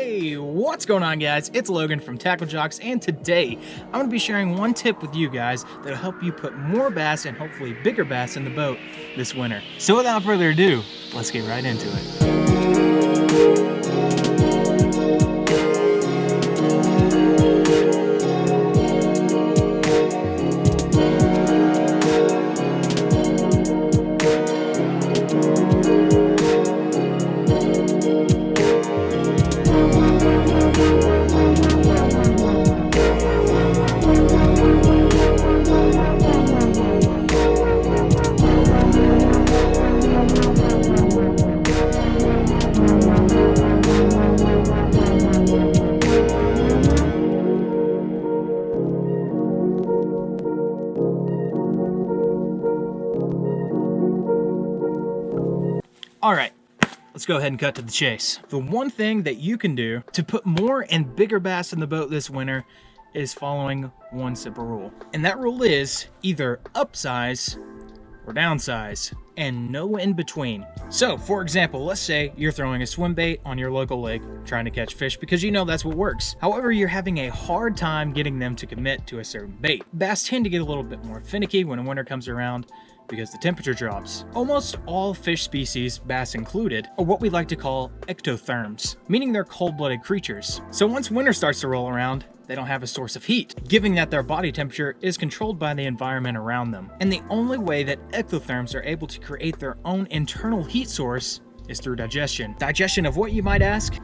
Hey, what's going on, guys? It's Logan from Tackle Jocks, and today I'm going to be sharing one tip with you guys that'll help you put more bass and hopefully bigger bass in the boat this winter. So without further ado, let's get right into it. Alright, let's go ahead and cut to the chase. The one thing that you can do to put more and bigger bass in the boat this winter is following one simple rule. And that rule is either upsize or downsize, and no in between. So, for example, let's say you're throwing a swim bait on your local lake trying to catch fish because you know that's what works. However, you're having a hard time getting them to commit to a certain bait. Bass tend to get a little bit more finicky when winter comes around because the temperature drops. Almost all fish species, bass included, are what we like to call ectotherms, meaning they're cold-blooded creatures. So once winter starts to roll around, they don't have a source of heat, given that their body temperature is controlled by the environment around them. And the only way that ectotherms are able to create their own internal heat source is through digestion. Digestion of what, you might ask?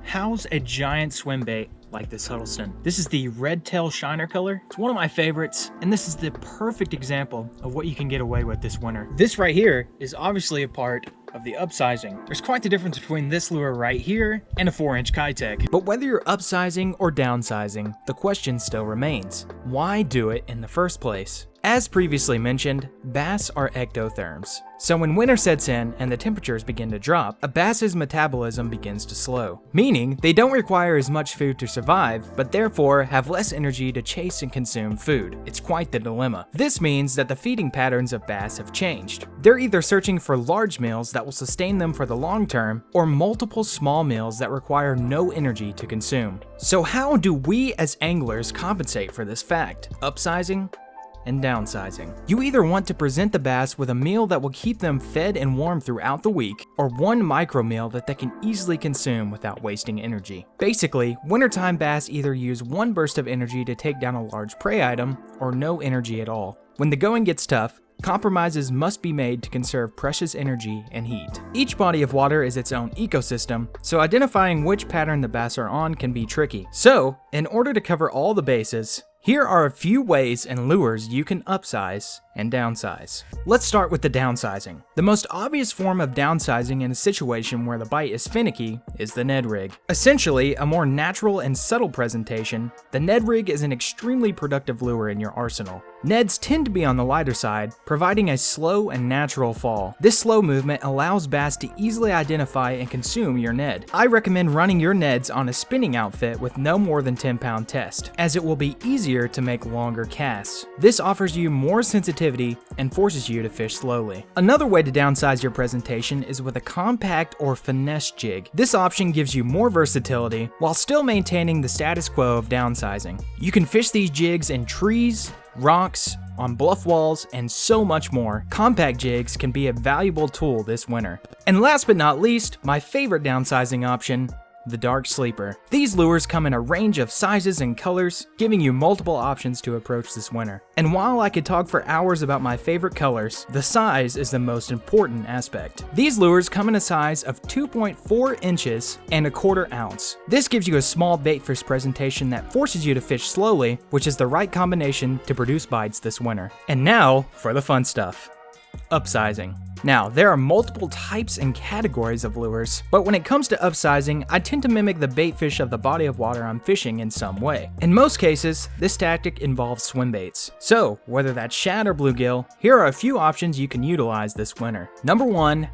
How's a giant swim bait like this Huddleston? This is the red tail shiner color. It's one of my favorites, and this is the perfect example of what you can get away with this winter. This right here is obviously a part of the upsizing. There's quite the difference between this lure right here and a 4-inch Kitech. But whether you're upsizing or downsizing, the question still remains: why do it in the first place? As previously mentioned, bass are ectotherms. So when winter sets in and the temperatures begin to drop, a bass's metabolism begins to slow, meaning they don't require as much food to survive, but therefore have less energy to chase and consume food. It's quite the dilemma. This means that the feeding patterns of bass have changed. They're either searching for large meals that will sustain them for the long term, or multiple small meals that require no energy to consume. So how do we as anglers compensate for this fact? Upsizing and downsizing. You either want to present the bass with a meal that will keep them fed and warm throughout the week, or one micro meal that they can easily consume without wasting energy. Basically, wintertime bass either use one burst of energy to take down a large prey item, or no energy at all. When the going gets tough, compromises must be made to conserve precious energy and heat. Each body of water is its own ecosystem, so identifying which pattern the bass are on can be tricky. So, in order to cover all the bases, here are a few ways and lures you can upsize and downsize. Let's start with the downsizing. The most obvious form of downsizing in a situation where the bite is finicky is the Ned rig. Essentially, a more natural and subtle presentation, the Ned rig is an extremely productive lure in your arsenal. Neds tend to be on the lighter side, providing a slow and natural fall. This slow movement allows bass to easily identify and consume your Ned. I recommend running your Neds on a spinning outfit with no more than 10-pound test, as it will be easier to make longer casts. This offers you more sensitivity and forces you to fish slowly. Another way to downsize your presentation is with a compact or finesse jig. This option gives you more versatility while still maintaining the status quo of downsizing. You can fish these jigs in trees, rocks, on bluff walls, and so much more. Compact jigs can be a valuable tool this winter. And last but not least, my favorite downsizing option, the dark sleeper. These lures come in a range of sizes and colors, giving you multiple options to approach this winter. And while I could talk for hours about my favorite colors, the size is the most important aspect. These lures come in a size of 2.4 inches and 1/4 ounce. This gives you a small baitfish presentation that forces you to fish slowly, which is the right combination to produce bites this winter. And now for the fun stuff: upsizing. Now, there are multiple types and categories of lures, but when it comes to upsizing, I tend to mimic the bait fish of the body of water I'm fishing in some way. In most cases, this tactic involves swim baits. So, whether that's shad or bluegill, here are a few options you can utilize this winter. Number 1,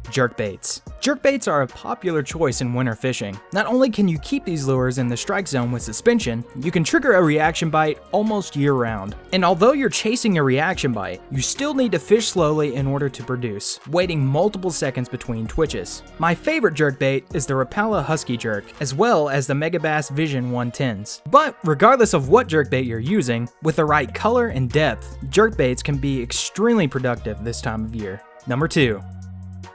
Jerkbaits. Jerkbaits are a popular choice in winter fishing. Not only can you keep these lures in the strike zone with suspension, you can trigger a reaction bite almost year-round. And although you're chasing a reaction bite, you still need to fish slowly in order to produce, waiting multiple seconds between twitches. My favorite jerkbait is the Rapala Husky Jerk, as well as the Megabass Vision 110s. But regardless of what jerkbait you're using, with the right color and depth, jerkbaits can be extremely productive this time of year. Number 2.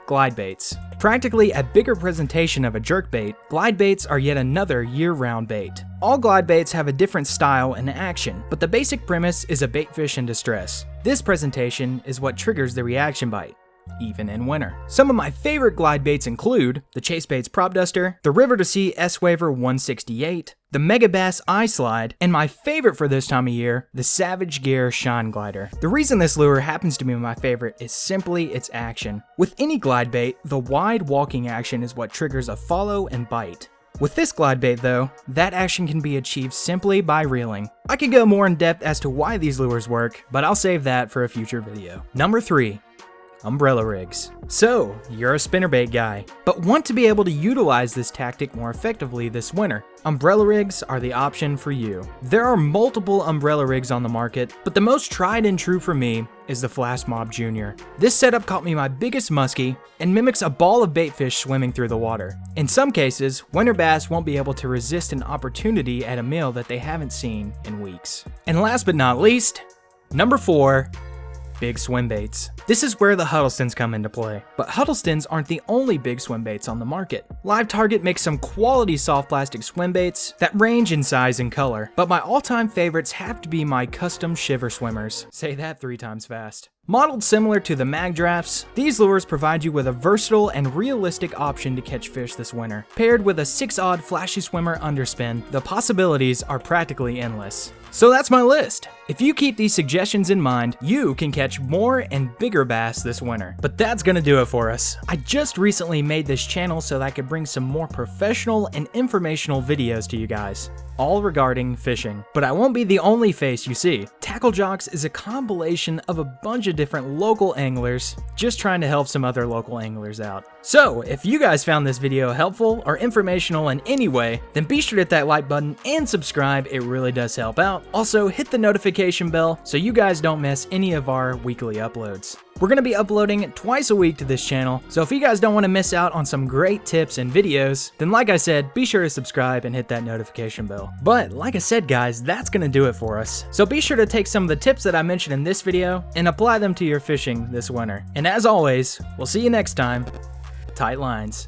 Glide baits. Practically a bigger presentation of a jerkbait, glide baits are yet another year-round bait. All glide baits have a different style and action, but the basic premise is a bait fish in distress. This presentation is what triggers the reaction bite, even in winter. Some of my favorite glide baits include the Chase Baits Prop Duster, the River to Sea S-Waver 168, the Megabass Eye Slide, and my favorite for this time of year, the Savage Gear Shine Glider. The reason this lure happens to be my favorite is simply its action. With any glide bait, the wide walking action is what triggers a follow and bite. With this glide bait though, that action can be achieved simply by reeling. I could go more in depth as to why these lures work, but I'll save that for a future video. Number 3. Umbrella rigs. So, you're a spinnerbait guy, but want to be able to utilize this tactic more effectively this winter. Umbrella rigs are the option for you. There are multiple umbrella rigs on the market, but the most tried and true for me is the Flash Mob Jr. This setup caught me my biggest muskie and mimics a ball of baitfish swimming through the water. In some cases, winter bass won't be able to resist an opportunity at a meal that they haven't seen in weeks. And last but not least, number 4. Big swim baits. This is where the Huddlestons come into play. But Huddlestons aren't the only big swim baits on the market. Live Target makes some quality soft plastic swim baits that range in size and color, but my all-time favorites have to be my custom shiver swimmers. Say that 3 times fast. Modeled similar to the mag drafts, these lures provide you with a versatile and realistic option to catch fish this winter. Paired with a 6-odd flashy swimmer underspin, the possibilities are practically endless. So that's my list. If you keep these suggestions in mind, you can catch more and bigger bass this winter. But that's gonna do it for us. I just recently made this channel so that I could bring some more professional and informational videos to you guys, all regarding fishing. But I won't be the only face you see. Tackle Jocks is a compilation of a bunch of different local anglers just trying to help some other local anglers out. So if you guys found this video helpful or informational in any way, then be sure to hit that like button and subscribe. It really does help out. Also hit the notification bell so you guys don't miss any of our weekly uploads. We're going to be uploading twice a week to this channel, so if you guys don't want to miss out on some great tips and videos, then like I said, be sure to subscribe and hit that notification bell. But like I said guys, that's going to do it for us. So be sure to take some of the tips that I mentioned in this video and apply them to your fishing this winter. And as always, we'll see you next time. Tight lines.